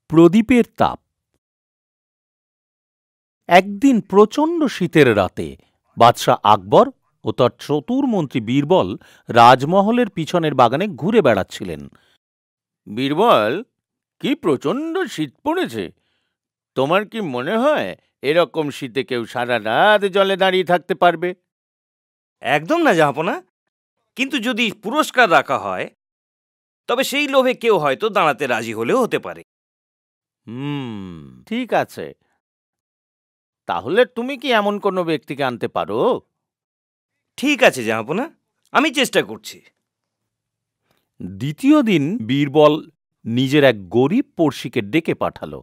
প্রদীপের তাপ। একদিন প্রচণ্ড শীতের রাতে বাদশাহ আকবর ও তার চতুর মন্ত্রী বীরবল রাজমহলের পিছনের বাগানে ঘুরে বেড়াচ্ছিলেন। বীরবল, কি প্রচণ্ড শীত পড়েছে! তোমার কি মনে হয় এরকম শীতে কেউ সারা রাত জলে দাঁড়িয়ে থাকতে পারবে? একদম না জাহাপনা, কিন্তু যদি পুরস্কার রাখা হয় তবে সেই লোভে কেউ হয়তো দাঁড়াতে রাজি হলেও হতে পারে। ঠিক আছে, তাহলে তুমি কি এমন কোনো ব্যক্তিকে আনতে পারো? ঠিক আছে জাহাপনা, আমি চেষ্টা করছি। দ্বিতীয় দিন বীরবল নিজের এক গরিব পড়শিকে ডেকে পাঠালো।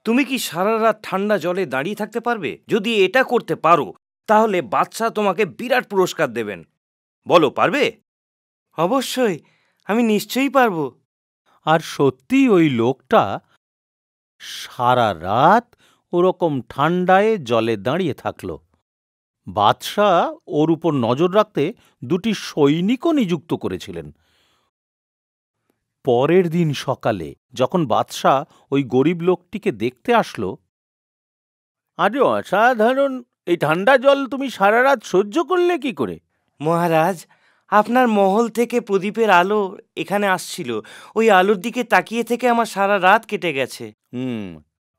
তুমি কি সারা রাত ঠান্ডা জলে দাঁড়িয়ে থাকতে পারবে? যদি এটা করতে পারো তাহলে বাদশাহ তোমাকে বিরাট পুরস্কার দেবেন। বলো, পারবে? অবশ্যই, আমি নিশ্চয়ই পারবো। আর সত্যি ওই লোকটা সারা রাত ওরকম ঠান্ডায় জলে দাঁড়িয়ে থাকল। বাদশাহ ওর উপর নজর রাখতে দুটি সৈনিকও নিযুক্ত করেছিলেন। পরের দিন সকালে যখন বাদশাহ ওই গরিব লোকটিকে দেখতে আসলো, আরে অসাধারণ, এই ঠান্ডা জল তুমি সারা রাত সহ্য করলে কি করে? মহারাজ, আপনার মহল থেকে প্রদীপের আলো এখানে আসছিল, ওই আলোর দিকে তাকিয়ে থেকে আমার সারা রাত কেটে গেছে।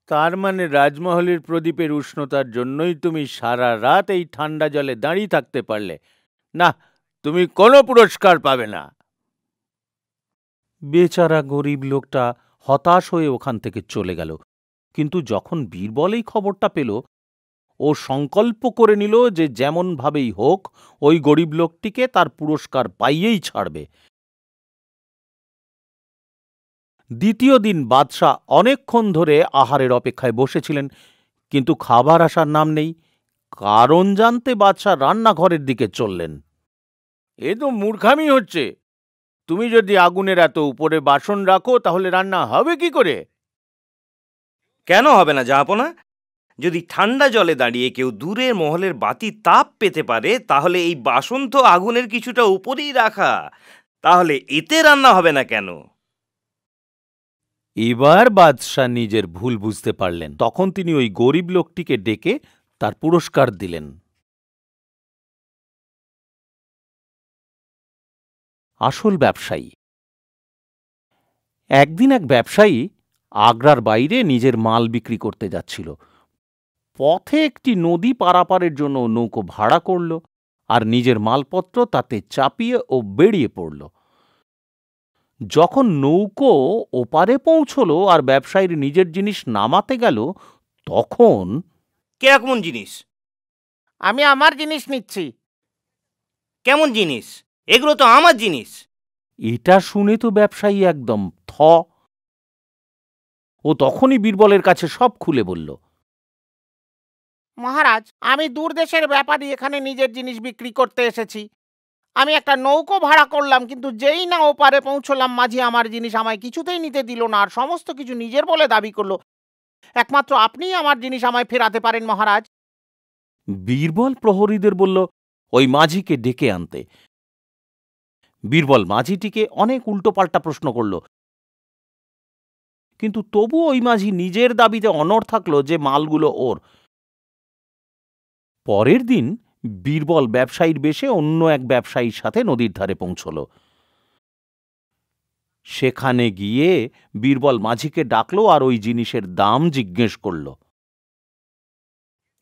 তার মানে রাজমহলের প্রদীপের উষ্ণতার জন্যই তুমি সারা রাত এই ঠান্ডা জলে দাঁড়িয়ে থাকতে পারলে। না, তুমি কোনো পুরস্কার পাবে না। বেচারা গরিব লোকটা হতাশ হয়ে ওখান থেকে চলে গেল। কিন্তু যখন বীরবল এই খবরটা পেল, ও সংকল্প করে নিল যে যেমনভাবেই হোক ওই গরিব লোকটিকে তার পুরস্কার পাইয়েই ছাড়বে। দ্বিতীয় দিন বাদশাহ অনেকক্ষণ ধরে আহারের অপেক্ষায় বসেছিলেন, কিন্তু খাবার আসার নাম নেই। কারণ জানতে বাদশাহ রান্নাঘরের দিকে চললেন। এ তো মূর্খামি হচ্ছে। তুমি যদি আগুনের এত উপরে বাসন রাখো তাহলে রান্না হবে কি করে? কেন হবে না জাহাপনা? যদি ঠান্ডা জলে দাঁড়িয়ে কেউ দূরের মহলের বাতি তাপ পেতে পারে তাহলে এই বাসন তো আগুনের কিছুটা উপরেই রাখা, তাহলে এতে রান্না হবে না কেন? এবার বাদশাহ নিজের ভুল বুঝতে পারলেন। তখন তিনি ওই গরিব লোকটিকে ডেকে তার পুরস্কার দিলেন। আসল ব্যবসায়ী। একদিন এক ব্যবসায়ী আগ্রার বাইরে নিজের মাল বিক্রি করতে যাচ্ছিল। পথে একটি নদী পারাপারের জন্য নৌকো ভাড়া করল আর নিজের মালপত্র তাতে চাপিয়ে ও বেরিয়ে পড়ল। যখন নৌকো ওপারে পৌঁছল আর ব্যবসায়ীর নিজের জিনিস নামাতে গেল, তখন কেমন জিনিস? আমি আমার জিনিস নিচ্ছি। কেমন জিনিস? এগুলো তো আমার জিনিস। এটা শুনে তো ব্যবসায়ী একদম থ। ও তখনই বীরবলের কাছে সব খুলে বলল। মহারাজ, আমি দূর দেশের ব্যাপারী এখানে নিজের জিনিস বিক্রি করতে এসেছি। আমি একটা নৌকো ভাড়া করলাম, কিন্তু যেই না ওপারে পৌঁছলাম মাঝি আমার জিনিস আমায় কিছুতেই নিতে দিল না, আর সমস্ত কিছু নিজের বলে দাবি করলো। একমাত্র আপনিই আমার জিনিস আমায় ফেরাতে পারেন মহারাজ। বীরবল প্রহরীদের বলল ওই মাঝিকে ডেকে আনতে। বীরবল মাঝিটিকে অনেক উল্টোপাল্টা প্রশ্ন করল, কিন্তু তবু ওই মাঝি নিজের দাবিতে অনড় থাকল যে মালগুলো ওর। পরের দিন বীরবল ব্যবসায়ীর বেশে অন্য এক ব্যবসায়ীর সাথে নদীর ধারে পৌঁছল। সেখানে গিয়ে বীরবল মাঝিকে ডাকলো আর ওই জিনিসের দাম জিজ্ঞেস করল।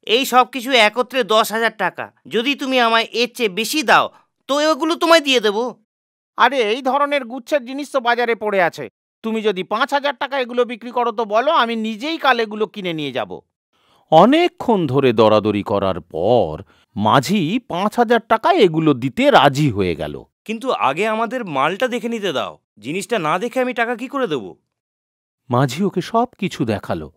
এই সব কিছু একত্রে 10,000 টাকা। যদি তুমি আমায় এর চেয়ে বেশি দাও তো এগুলো তোমায় দিয়ে দেব। আরে, এই ধরনের গুচ্ছের জিনিস তো বাজারে পড়ে আছে। তুমি যদি 5,000 টাকা এগুলো বিক্রি করো তো বলো, আমি নিজেই কাল এগুলো কিনে নিয়ে যাব। অনেকক্ষণ ধরে দরাদরি করার পর মাঝি 5,000 টাকায় এগুলো দিতে রাজি হয়ে গেল। কিন্তু আগে আমাদের মালটা দেখে নিতে দাও। জিনিসটা না দেখে আমি টাকা কি করে দেব? মাঝি ওকে সব কিছু দেখালো।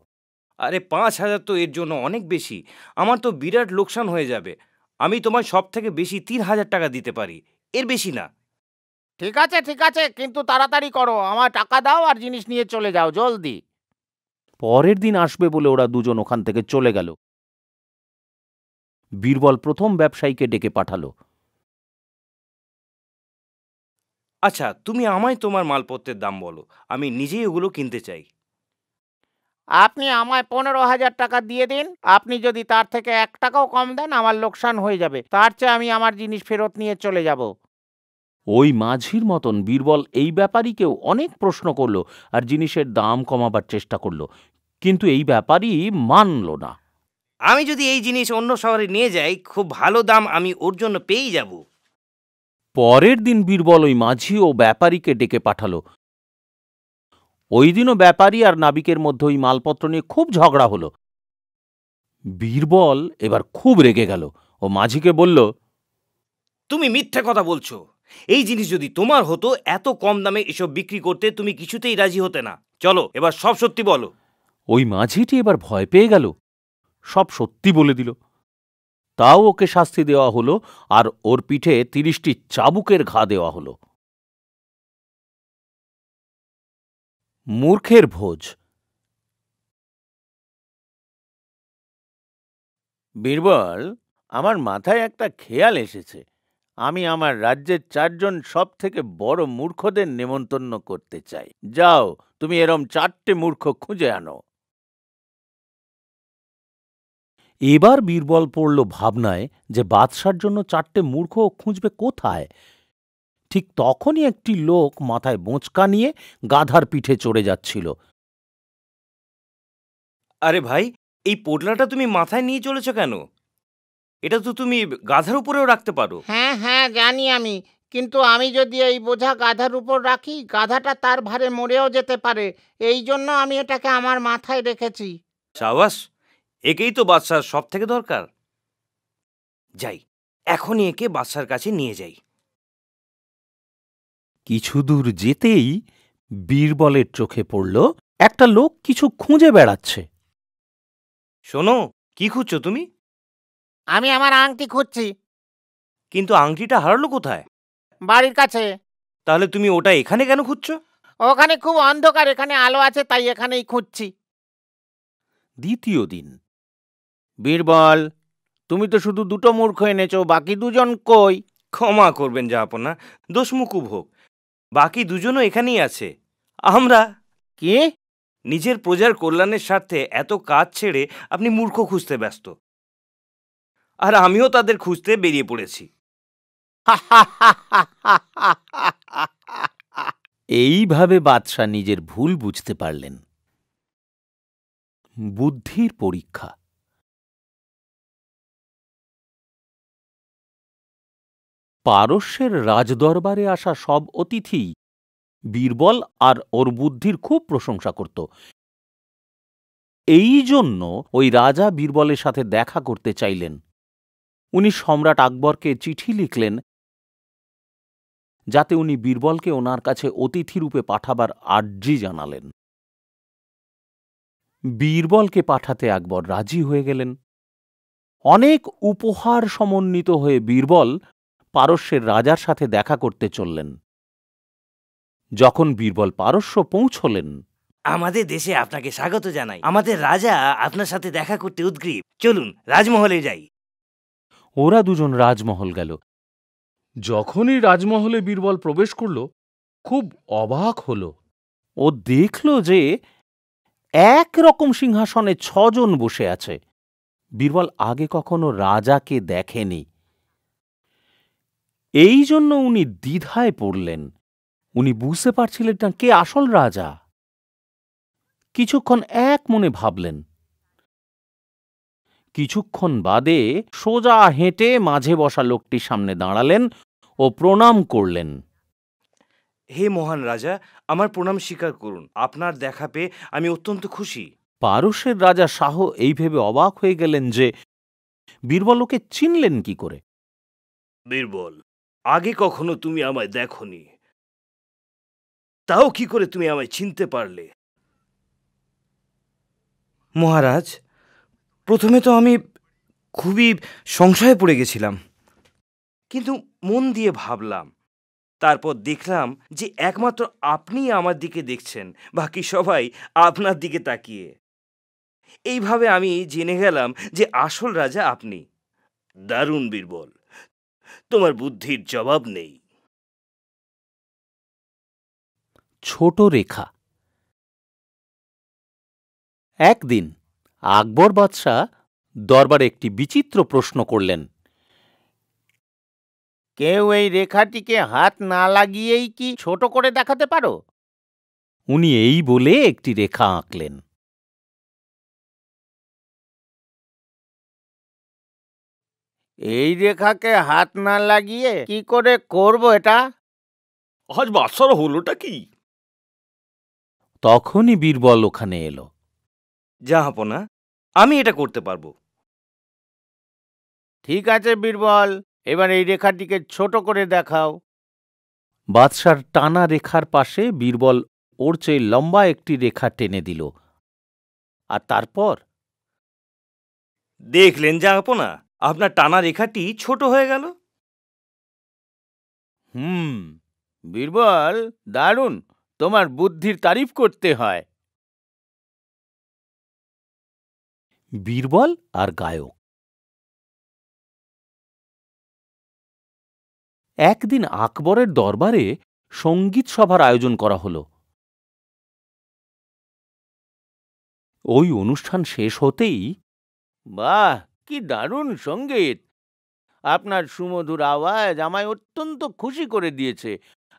আরে 5,000 তো এর জন্য অনেক বেশি। আমার তো বিরাট লোকসান হয়ে যাবে। আমি তোমায় সব থেকে বেশি 3,000 টাকা দিতে পারি, এর বেশি না। ঠিক আছে, ঠিক আছে, কিন্তু তাড়াতাড়ি করো, আমার টাকা দাও আর জিনিস নিয়ে চলে যাও জলদি। পরের দিন আসবে বলে ওরা দুজন ওখান থেকে চলে গেল। বীরবল প্রথম ব্যবসায়ীকে ডেকে পাঠালো। আচ্ছা, তুমি আমায় তোমার মালপত্রের দাম বলো, আমি নিজেই ওগুলো কিনতে চাই। আপনি আমায় 15,000 টাকা দিয়ে দিন। আপনি যদি তার থেকে 1 টাকাও কম দেন আমার লোকসান হয়ে যাবে। তার চেয়ে আমি আমার জিনিস ফেরত নিয়ে চলে যাব। ওই মাঝির মতন বীরবল এই ব্যাপারীকেও অনেক প্রশ্ন করল আর জিনিসের দাম কমাবার চেষ্টা করল, কিন্তু এই ব্যাপারী মানল না। আমি যদি এই জিনিস অন্য শহরে নিয়ে যাই, খুব ভালো দাম আমি ওর জন্য পেয়েই যাব। পরের দিন বীরবল ওই মাঝি ও ব্যাপারীকে ডেকে পাঠালো। ওই দিনও ব্যাপারী আর নাবিকের মধ্যে ওই মালপত্র নিয়ে খুব ঝগড়া হলো। বীরবল এবার খুব রেগে গেল ও মাঝিকে বলল, তুমি মিথ্যে কথা বলছো। এই জিনিস যদি তোমার হতো, এত কম দামে এসব বিক্রি করতে তুমি কিছুতেই রাজি হতে না। চলো, এবার সব সত্যি বলো। ওই মাঝিটি এবার ভয় পেয়ে গেল, সব সত্যি বলে দিল। তাও ওকে শাস্তি দেওয়া হলো আর ওর পিঠে 30টি চাবুকের ঘা দেওয়া হলো। মূর্খের ভোজ। বীরবল, আমার মাথায় একটা খেয়াল এসেছে। আমি আমার রাজ্যের 4 জন সব থেকে বড় মূর্খদের নেমন্তন্ন করতে চাই। যাও, তুমি এরম 4টে মূর্খ খুঁজে আনো। এবার বীরবল পড়ল ভাবনায় যে বাদশার জন্য 4টে মূর্খ ও খুঁজবে কোথায়। ঠিক তখনই একটি লোক মাথায় বোঁচকা নিয়ে গাধার পিঠে চড়ে যাচ্ছিল। আরে ভাই, এই পোটলাটা তুমি মাথায় নিয়ে চলেছো কেন? এটা তো তুমি গাধার উপরেও রাখতে পারো। হ্যাঁ, হ্যাঁ, জানি আমি। কিন্তু আমি যদি এই বোঝা গাধার উপর রাখি, গাধাটা তার ভারে মরেও যেতে পারে। এই জন্য আমি এটাকে আমার মাথায় রেখেছি। সাবাস, একেই তো বাদশার সব থেকে দরকার। যাই, এখনই একে বাদশার কাছে নিয়ে যাই। কিছু দূর যেতেই বীরবলের চোখে পড়ল একটা লোক কিছু খুঁজে বেড়াচ্ছে। শোনো, কি খুঁজছো তুমি? আমি আমার আংটি খুঁজছি। কিন্তু আংটিটা হারালো কোথায়? বাড়ির কাছে। তাহলে তুমি ওটা এখানে কেন খুঁজছো? ওখানে খুব অন্ধকার, এখানে আলো আছে, তাই এখানেই খুঁজছি। দ্বিতীয় দিন। বীরবল, তুমি তো শুধু 2টো মূর্খ এনেছো, বাকি 2জন কই? ক্ষমা করবেন জাহাপনা, দোষমুকুব হোক। বাকি দুজনও এখানেই আছে। আমরা কি? নিজের প্রজার কল্যাণের স্বার্থে এত কাজ ছেড়ে আপনি মূর্খ খুঁজতে ব্যস্ত, আর আমিও তাদের খুঁজতে বেরিয়ে পড়েছি। এইভাবে বাদশাহ নিজের ভুল বুঝতে পারলেন। বুদ্ধির পরীক্ষা। পারস্যের রাজদরবারে আসা সব অতিথি বীরবল আর ওর বুদ্ধির খুব প্রশংসা করত। এই জন্য ওই রাজা বীরবলের সাথে দেখা করতে চাইলেন। উনি সম্রাট আকবরকে চিঠি লিখলেন যাতে উনি বীরবলকে ওনার কাছে অতিথি রূপে পাঠাবার আর্জি জানালেন। বীরবলকে পাঠাতে আকবর রাজি হয়ে গেলেন। অনেক উপহার সমন্বিত হয়ে বীরবল পারস্যের রাজার সাথে দেখা করতে চললেন। যখন বীরবল পারস্য পৌঁছলেন, আমাদের দেশে আপনাকে স্বাগত জানাই। আমাদের রাজা আপনার সাথে দেখা করতে উদগ্রীব। চলুন রাজমহলে যাই। ওরা দুজন রাজমহল গেল। যখনই রাজমহলে বীরবল প্রবেশ করল, খুব অবাক হল। ও দেখল যে একরকম সিংহাসনে 6 জন বসে আছে। বীরবল আগে কখনো রাজাকে দেখেনি। এই জন্য উনি দ্বিধায় পড়লেন। উনি বুঝতে পারছিলেন না কে আসল রাজা। কিছুক্ষণ এক মনে ভাবলেন। কিছুক্ষণ বাদে সোজা হেঁটে মাঝে বসা লোকটির সামনে দাঁড়ালেন ও প্রণাম করলেন। হে মহান রাজা, আমার প্রণাম স্বীকার করুন। আপনার দেখা পেয়ে আমি অত্যন্ত খুশি। পারস্যের রাজা শাহ এই ভেবে অবাক হয়ে গেলেন যে বীরবল ওকে চিনলেন কি করে। বীরবল, আগে কখনো তুমি আমায় দেখনি, তাও কি করে তুমি আমায় চিনতে পারলে? মহারাজ, প্রথমে তো আমি খুবই সংশয়ে পড়ে গেছিলাম, কিন্তু মন দিয়ে ভাবলাম। তারপর দেখলাম যে একমাত্র আপনিই আমার দিকে দেখছেন, বাকি সবাই আপনার দিকে তাকিয়ে। এইভাবে আমি জেনে গেলাম যে আসল রাজা আপনি। দারুণ বীরবল, তোমার বুদ্ধির জবাব নেই। ছোট রেখা। একদিন আকবর বাদশাহ দরবারে একটি বিচিত্র প্রশ্ন করলেন। কেউ এই রেখাটিকে হাত না লাগিয়েই কি ছোট করে দেখাতে পারো? উনি এই বলে একটি রেখা আঁকলেন। এই রেখাকে হাত না লাগিয়ে কি করে করব এটা? আজ বাদশার হলোটা কি? তখনই বীরবল ওখানে এলো। জাহাপনা, আমি এটা করতে পারবো। ঠিক আছে বীরবল, এবার এই রেখাটিকে ছোট করে দেখাও। বাদশার টানা রেখার পাশে বীরবল ওর চেয়ে লম্বা একটি রেখা টেনে দিল। আর তারপর দেখলেন জাহাপনা, আপনার টানা রেখাটি ছোট হয়ে গেল। বীরবল, দারুণ, তোমার বুদ্ধির তারিফ করতে হয়। বীরবল আর গায়ক। একদিন আকবরের দরবারে সঙ্গীত সভার আয়োজন করা হলো। ওই অনুষ্ঠান শেষ হতেই, বাহ, কি দারুণ সঙ্গীত! আপনার সুমধুর আওয়াজ আমায় অত্যন্ত খুশি করে দিয়েছে।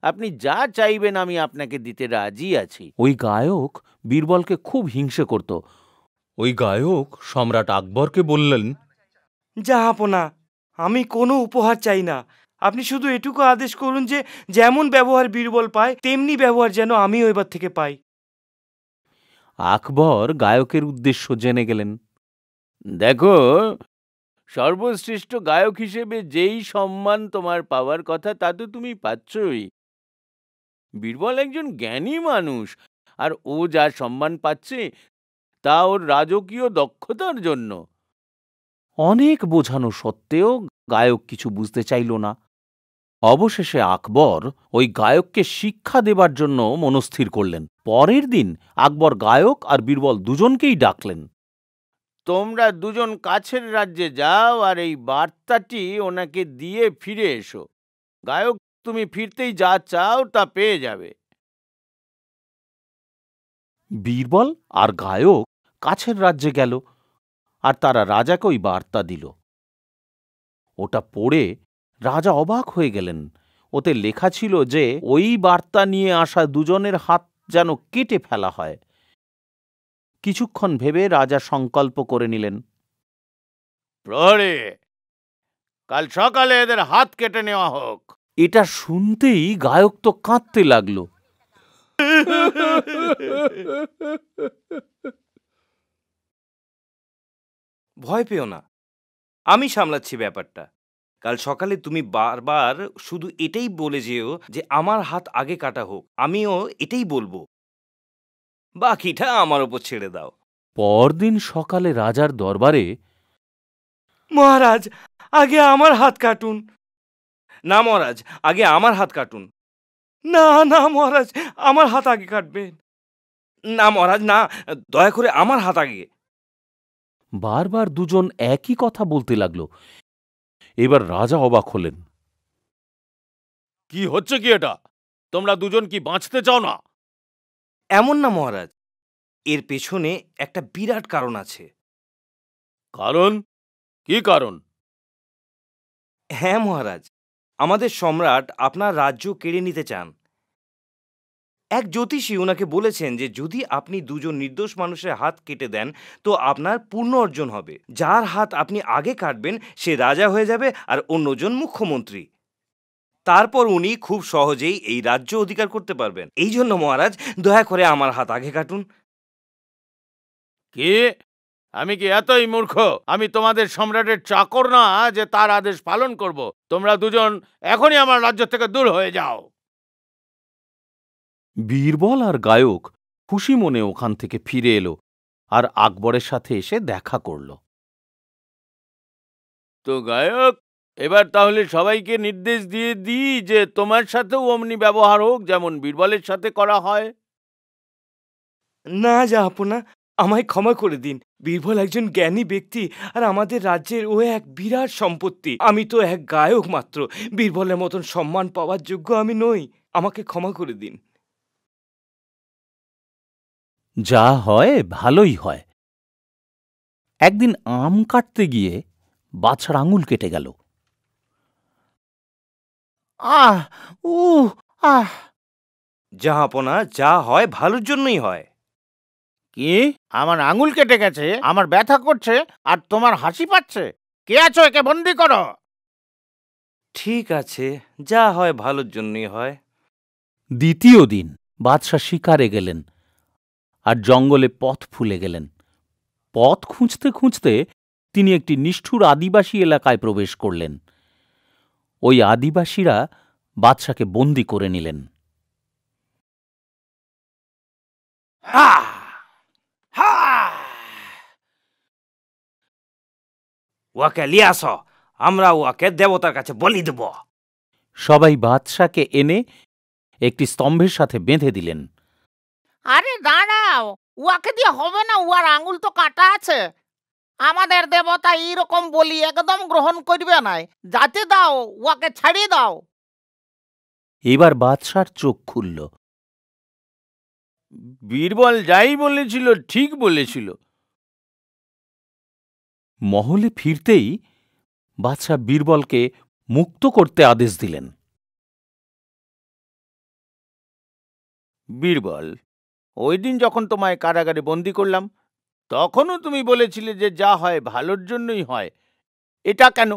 আপনি যা চাইবেন আমি আপনাকে দিতে রাজি আছি। ওই গায়ক বীরবলকে খুব হিংসে করত। ওই গায়ক সম্রাট আকবরকে বললেন, জাহাপনা, আমি কোনো উপহার চাই না। আপনি শুধু এটুকু আদেশ করুন যে যেমন ব্যবহার বীরবল পায় তেমনি ব্যবহার যেন আমিও এবার থেকে পাই। আকবর গায়কের উদ্দেশ্য জেনে গেলেন। দেখো, সর্বশ্রেষ্ঠ গায়ক হিসেবে যেই সম্মান তোমার পাওয়ার কথা তা তো তুমি পাচ্ছই। বীরবল একজন জ্ঞানী মানুষ, আর ও যা সম্মান পাচ্ছে তা ওর রাজকীয় দক্ষতার জন্য। অনেক বোঝানো সত্ত্বেও গায়ক কিছু বুঝতে চাইল না। অবশেষে আকবর ওই গায়ককে শিক্ষা দেবার জন্য মনস্থির করলেন। পরের দিন আকবর গায়ক আর বীরবল দুজনকেই ডাকলেন। তোমরা দুজন কাছের রাজ্যে যাও আর এই বার্তাটি ওনাকে দিয়ে ফিরে এসো। গায়ক, তুমি ফিরতেই যা চাও তা পেয়ে যাবে। বীরবল আর গায়ক কাছের রাজ্যে গেল আর তারা রাজাকে ওই বার্তা দিল। ওটা পড়ে রাজা অবাক হয়ে গেলেন। ওতে লেখা ছিল যে ওই বার্তা নিয়ে আসা দুজনের হাত যেন কেটে ফেলা হয়। কিছুক্ষণ ভেবে রাজা সংকল্প করে নিলেন, প্রহরী, কাল সকালে এদের হাত কেটে নেওয়া হোক। এটা শুনতেই গায়ক তো কাঁদতে লাগলো। ভয় পেও না, আমি সামলাচ্ছি ব্যাপারটা। কাল সকালে তুমি বারবার শুধু এটাই বলে যেও যে আমার হাত আগে কাটা হোক। আমিও এটাই বলবো, বাকিটা আমার ওপর ছেড়ে দাও। পরদিন সকালে রাজার দরবারে, মহারাজ, আগে আমার হাত কাটুন। না মহারাজ, আগে আমার হাত কাটুন। না না মহারাজ, আমার হাত আগে কাটবেন। না মহারাজ, না, দয়া করে আমার হাত আগে। বারবার দুজন একই কথা বলতে লাগলো। এবার রাজা অবাক হলেন। কি হচ্ছে কি এটা? তোমরা দুজন কি বাঁচতে চাও না? এমন না মহারাজ, এর পেছনে একটা বিরাট কারণ আছে। কারণ? কি কারণ? হ্যাঁ মহারাজ, আমাদের সম্রাট আপনার রাজ্য কেড়ে নিতে চান। এক জ্যোতিষী ওনাকে বলেছেন যে যদি আপনি দুজন নির্দোষ মানুষের হাত কেটে দেন তো আপনার পূর্ণ অর্জন হবে। যার হাত আপনি আগে কাটবেন সে রাজা হয়ে যাবে আর অন্যজন মুখ্যমন্ত্রী। তারপর উনি খুব সহজেই এই রাজ্য অধিকার করতে পারবেন। এই জন্য মহারাজ, দয়া করে আমার হাত আগে কাটুন। কি? আমি কি এতই মূর্খ? আমি তোমাদের সম্রাটের চাকর না যে তার আদেশ পালন করব। তোমরা দুজন এখনই আমার রাজ্য থেকে দূর হয়ে যাও। বীরবল আর গায়ক খুশি মনে ওখান থেকে ফিরে এলো আর আকবরের সাথে এসে দেখা করল। তো গায়ক, এবার তাহলে সবাইকে নির্দেশ দিয়ে দিই যে তোমার সাথেও অমনি ব্যবহার হোক যেমন বীরবলের সাথে করা হয়। না জাহাপনা, আমায় ক্ষমা করে দিন। বীরবল একজন জ্ঞানী ব্যক্তি আর আমাদের রাজ্যের ও এক বিরাট সম্পত্তি। আমি তো এক গায়ক মাত্র। বীরবলের মতন সম্মান পাওয়ার যোগ্য আমি নই। আমাকে ক্ষমা করে দিন। যা হয় ভালোই হয়। একদিন আম কাটতে গিয়ে বাদশার আঙুল কেটে গেল। আহ আহ জাহাপনা, যা হয় ভালোর জন্যই হয়। কি? আমার আঙুল কেটে গেছে, আমার ব্যথা করছে, আর তোমার হাসি পাচ্ছে? কে আছো? একে বন্দি করো। ঠিক আছে, যা হয় ভালোর জন্যই হয়। দ্বিতীয় দিন বাদশা শিকারে গেলেন আর জঙ্গলে পথ ভুলে গেলেন। পথ খুঁজতে খুঁজতে তিনি একটি নিষ্ঠুর আদিবাসী এলাকায় প্রবেশ করলেন। ওই আদিবাসীরা বাদশাকে বন্দী করে নিলেন। হা হা, ওয়াকে লিয়ে আসো, আমরা ওয়াকে দেবতার কাছে বলি দেব। সবাই বাদশাকে এনে একটি স্তম্ভের সাথে বেঁধে দিলেন। আরে দাঁড়াও, উয়াকে দিয়ে হবে না, উয়ার আঙুল তো কাটা আছে। আমাদের দেবতা এইরকম বলি একদম গ্রহণ করবে নাই। যাতে দাও, উয়াকে ছাড়িয়ে দাও। এবার বাদশার চোখ খুলল। বীরবল যাই বলেছিল ঠিক বলেছিল। মহলে ফিরতেই বাদশা বীরবলকে মুক্ত করতে আদেশ দিলেন। বীরবল, ওই দিন যখন তোমায় কারাগারে বন্দি করলাম, তখনও তুমি বলেছিলে যে যা হয় ভালোর জন্যই হয়। এটা কেন?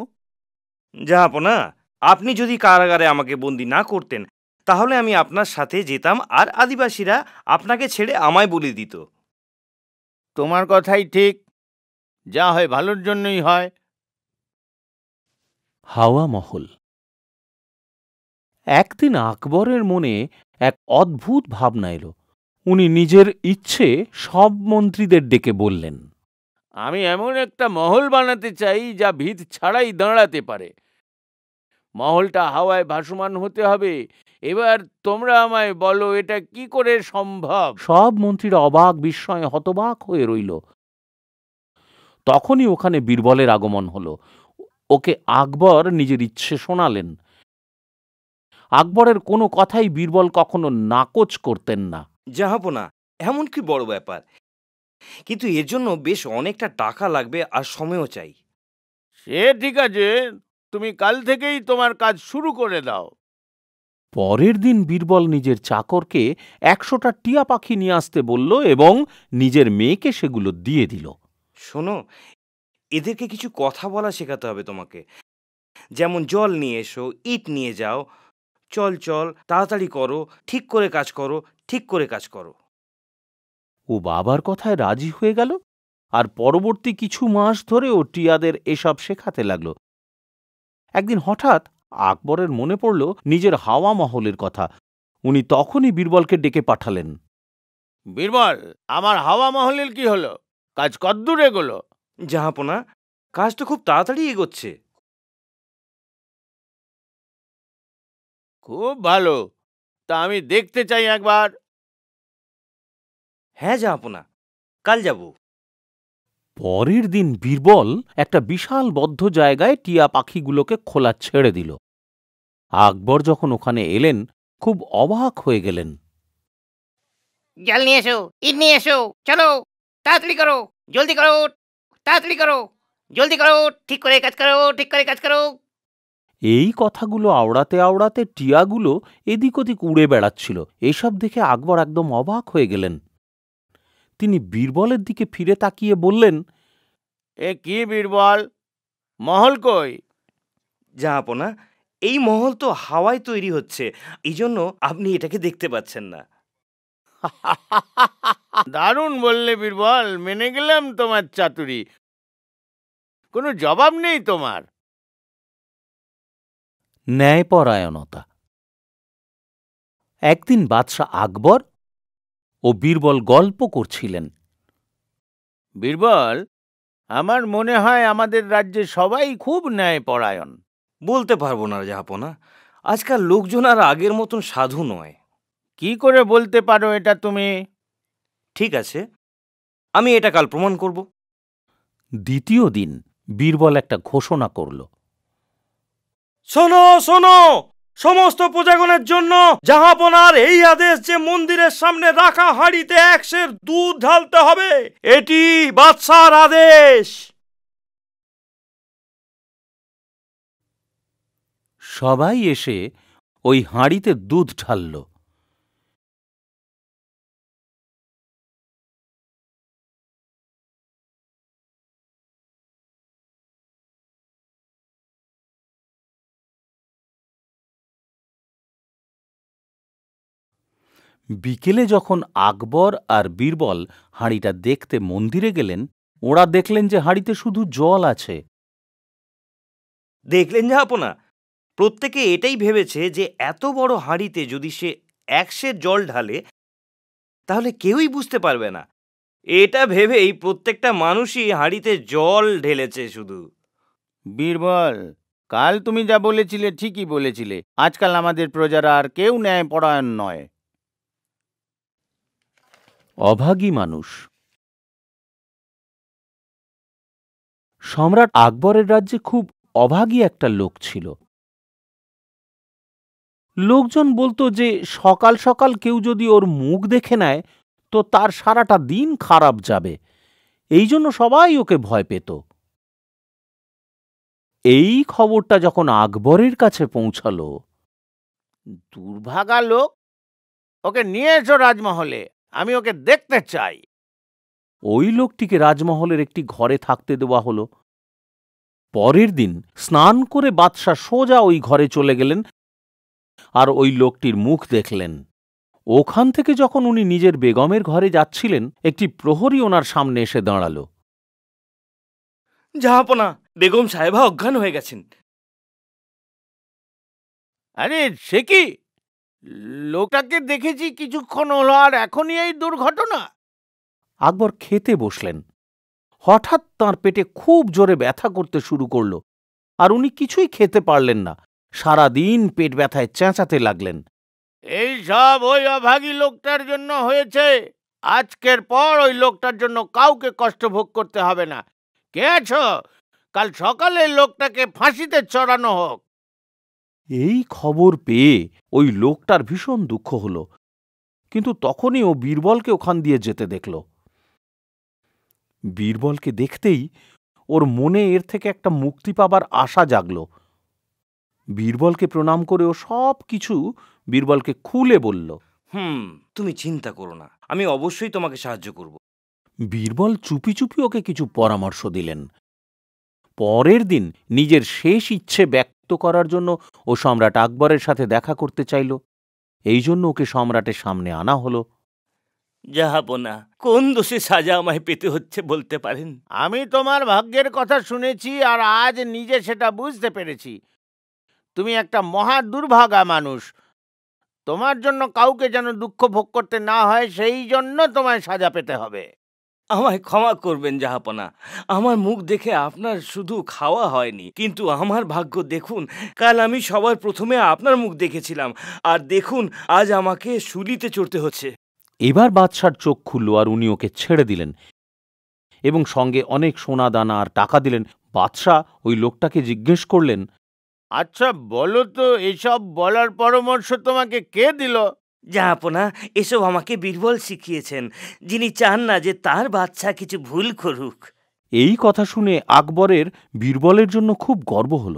জাহাপনা, আপনি যদি কারাগারে আমাকে বন্দি না করতেন, তাহলে আমি আপনার সাথে যেতাম আর আদিবাসীরা আপনাকে ছেড়ে আমায় বলি দিত। তোমার কথাই ঠিক, যা হয় ভালোর জন্যই হয়। হাওয়া মহল। একদিন আকবরের মনে এক অদ্ভুত ভাবনা এলো। উনি নিজের ইচ্ছে সব মন্ত্রীদের ডেকে বললেন, আমি এমন একটা মহল বানাতে চাই যা ভিত ছাড়াই দাঁড়াতে পারে। মহলটা হাওয়ায় ভাসমান হতে হবে। এবার তোমরা আমায় বলো, এটা কি করে সম্ভব? সব মন্ত্রীরা অবাক বিস্ময়ে হতবাক হয়ে রইল। তখনই ওখানে বীরবলের আগমন হলো। ওকে আকবর নিজের ইচ্ছে শোনালেন। আকবরের কোনো কথাই বীরবল কখনো নাকচ করতেন না। জাহাপনা, এমন কি বড় ব্যাপার, কিন্তু এর জন্য বেশ অনেকটা টাকা লাগবে আর সময়ও চাই। সে ঠিক আছে, তুমি কাল থেকেই তোমার কাজ শুরু করে দাও। পরের দিন বীরবল নিজের চাকরকে ১০০টা টিয়া পাখি নিয়ে আসতে বলল এবং নিজের মেয়েকে সেগুলো দিয়ে দিল। শোনো, এদেরকে কিছু কথা বলা শেখাতে হবে তোমাকে। যেমন জল নিয়ে এসো, ইট নিয়ে যাও, চল চল, তাড়াতাড়ি করো, ঠিক করে কাজ করো, ঠিক করে কাজ করো। ও বাবার কথায় রাজি হয়ে গেল আর পরবর্তী কিছু মাস ধরে ও টিয়াদের এসব শেখাতে লাগল। একদিন হঠাৎ আকবরের মনে পড়ল নিজের হাওয়া মহলের কথা। উনি তখনই বীরবলকে ডেকে পাঠালেন। বীরবল, আমার হাওয়া মহলের কি হলো? কাজ কদ্দূর এগোলো? জাহাপনা, কাজ তো খুব তাড়াতাড়ি এগোচ্ছে। খুব ভালো, তা আমি দেখতে চাই একবার। হ্যাঁ জাহাপনা, কাল যাব। পরের দিন বীরবল একটা বিশাল বদ্ধ জায়গায় টিয়া পাখিগুলোকে খোলা ছেড়ে দিল। আকবর যখন ওখানে এলেন খুব অবাক হয়ে গেলেন। জল নিয়ে এসো, ইট নিয়ে এসো, চলো তাড়াতাড়ি করো, জলদি করো, তাড়াতাড়ি করো, জলদি করো, ঠিক করে কাজ করো, ঠিক করে কাজ করো। এই কথাগুলো আওড়াতে আওড়াতে টিয়াগুলো এদিক ওদিক উড়ে বেড়াচ্ছিল। এসব দেখে আকবর একদম অবাক হয়ে গেলেন। তিনি বীরবলের দিকে ফিরে তাকিয়ে বললেন, এ কি বীরবল, মহল কই? জাহাপনা, এই মহল তো হাওয়ায় তৈরি হচ্ছে, এই জন্য আপনি এটাকে দেখতে পাচ্ছেন না। দারুণ বললে বীরবল, মেনে গেলাম তোমার চাতুরি। কোনো জবাব নেই তোমার। ন্যায়পরায়ণতা। একদিন বাদশাহ আকবর ও বীরবল গল্প করছিলেন। বীরবল, আমার মনে হয় আমাদের রাজ্যে সবাই খুব ন্যায়পরায়ণ। বলতে পারবো না জাহাপনা, আজকাল লোকজন আর আগের মতন সাধু নয়। কি করে বলতে পারো এটা তুমি? ঠিক আছে, আমি এটা কাল প্রমাণ করব। দ্বিতীয় দিন বীরবল একটা ঘোষণা করল। শোনো শোনো, সমস্ত প্রজাগণের জন্য জাহাপনার এই আদেশ যে মন্দিরের সামনে রাখা হাঁড়িতে 1 সের দুধ ঢালতে হবে, এটি বাদশার আদেশ। সবাই এসে ওই হাঁড়িতে দুধ ঢালল। বিকেলে যখন আকবর আর বীরবল হাঁড়িটা দেখতে মন্দিরে গেলেন, ওরা দেখলেন যে হাঁড়িতে শুধু জল আছে। দেখলেন জাহাপনা, প্রত্যেকে এটাই ভেবেছে যে এত বড় হাঁড়িতে যদি সে 1 সের জল ঢালে তাহলে কেউই বুঝতে পারবে না। এটা ভেবেই প্রত্যেকটা মানুষই হাঁড়িতে জল ঢেলেছে শুধু। বীরবল, কাল তুমি যা বলেছিলে ঠিকই বলেছিলে। আজকাল আমাদের প্রজারা আর কেউ ন্যায়পরায়ণ নয়। অভাগী মানুষ। সম্রাট আকবরের রাজ্যে খুব অভাগী একটা লোক ছিল। লোকজন বলতো যে সকাল সকাল কেউ যদি ওর মুখ দেখে নেয় তো তার সারাটা দিন খারাপ যাবে। এই জন্য সবাই ওকে ভয় পেত। এই খবরটা যখন আকবরের কাছে পৌঁছালো, দুর্ভাগা লোক, ওকে নিয়ে এসো রাজমহলে, আমি ওকে দেখতে চাই। ওই লোকটিকে রাজমহলের একটি ঘরে থাকতে দেওয়া হলো। পরের দিন স্নান করে বাদশা সোজা ওই ঘরে চলে গেলেন আর ওই লোকটির মুখ দেখলেন। ওখান থেকে যখন উনি নিজের বেগমের ঘরে যাচ্ছিলেন, একটি প্রহরী ওনার সামনে এসে দাঁড়াল। জাহাপনা, বেগম সাহেবা অজ্ঞান হয়ে গেছেন। আরে সে কি? লোকটাকে দেখেছি কিছুক্ষণ হলো, আর এখনই এই দুর্ঘটনা? আকবর খেতে বসলেন। হঠাৎ তাঁর পেটে খুব জোরে ব্যথা করতে শুরু করল, আর উনি কিছুই খেতে পারলেন না। সারাদিন পেট ব্যথায় চেঁচাতে লাগলেন। এই সব ওই অভাগী লোকটার জন্য হয়েছে। আজকের পর ওই লোকটার জন্য কাউকে কষ্ট ভোগ করতে হবে না। কে আছো? কাল সকালে লোকটাকে ফাঁসিতে চড়ানো হোক। এই খবর পেয়ে ওই লোকটার ভীষণ দুঃখ হল, কিন্তু তখনই ও বীরবলকে ওখান দিয়ে যেতে দেখল। বীরবলকে দেখতেই ওর মনে এর থেকে একটা মুক্তি পাবার আশা জাগল। বীরবলকে প্রণাম করে ও সব কিছু বীরবলকে খুলে বলল। তুমি চিন্তা করো না, আমি অবশ্যই তোমাকে সাহায্য করব। বীরবল চুপি চুপি ওকে কিছু পরামর্শ দিলেন। পরের দিন নিজের শেষ ইচ্ছে ব্যক্ত করার জন্য ও সম্রাট আকবরের সাথে দেখা করতে চাইল। এই জন্য ওকে সম্রাটের সামনে আনা হলো। জাহাপনা, কোন দোষে সাজা আমায় পেতে হচ্ছে বলতে পারেন? আমি তোমার ভাগ্যের কথা শুনেছি, আর আজ নিজে সেটা বুঝতে পেরেছি। তুমি একটা মহা দুর্ভাগা মানুষ। তোমার জন্য কাউকে যেন দুঃখ ভোগ করতে না হয়, সেই জন্য তোমায় সাজা পেতে হবে। আমায় ক্ষমা করবেন জাহাপনা, আমার মুখ দেখে আপনার শুধু খাওয়া হয়নি, কিন্তু আমার ভাগ্য দেখুন, কাল আমি সবার প্রথমে আপনার মুখ দেখেছিলাম, আর দেখুন আজ আমাকে শুলিতে চড়তে হচ্ছে। এবার বাদশার চোখ খুলল, আর উনি ওকে ছেড়ে দিলেন এবং সঙ্গে অনেক সোনা দানা আর টাকা দিলেন। বাদশা ওই লোকটাকে জিজ্ঞেস করলেন, আচ্ছা বলো তো, এসব বলার পরামর্শ তোমাকে কে দিল? জাহাপনা, এসব আমাকে বীরবল শিখিয়েছেন, যিনি চান না যে তার বাচ্চা কিছু ভুল করুক। এই কথা শুনে আকবরের বীরবলের জন্য খুব গর্ব হল।